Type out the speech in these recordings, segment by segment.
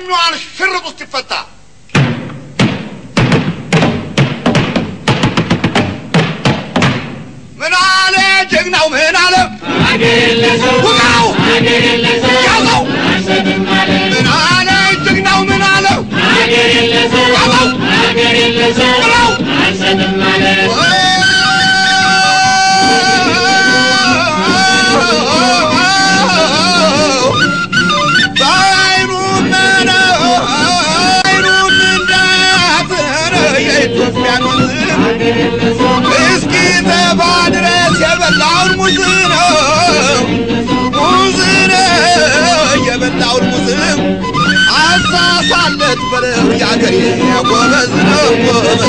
እጮኛዋን ሽርጥ ውስጥ ይፈታ ምን አለ ጀግናው ምን አለ አገለሰው ውጋው አገለሰው ያዘው አንሰጥም አለ ምን አለ ጀግናው ምን አለ አገለሰው ያዘው አገለሰው ብለው አንሰጥም አለ እስኪ ተባድረስ የበላውን ሙዝ ነው የበላውን ሙዝ አሳሳለት በለው ያገሬ ጎበዝ ነው ጎበዝ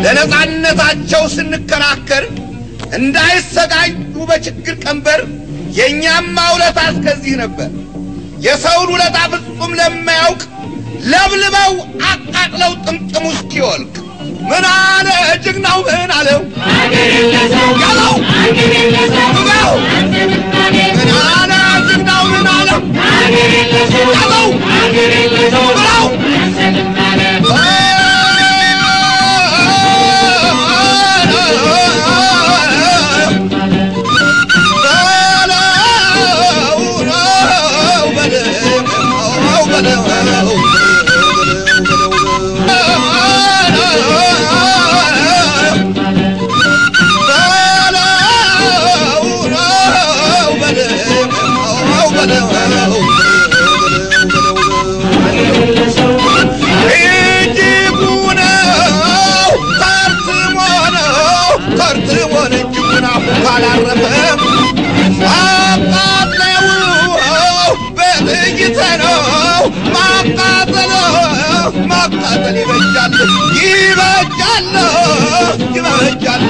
ለነጻነታቸው ስንከራከር እንዳይሰቃዩ በችግር ቀንበር የኛም ውለታ እስከዚህ ነበር የሰውን ውለታ ፍጹም ለማያውቅ ለብልበው አቃጥለው ጥምጥሙ እስኪወልቅ ምን አለ ጀግናው ምን አለው አገለሰው ያለው አገለሰው ውጋው ምን አለ ጀግናው ምን አለው አገለሰው ያለው አገለሰው ብለው አንሰጥም አለ ማቃጠል ይበጃል ይበጃል ይበጃል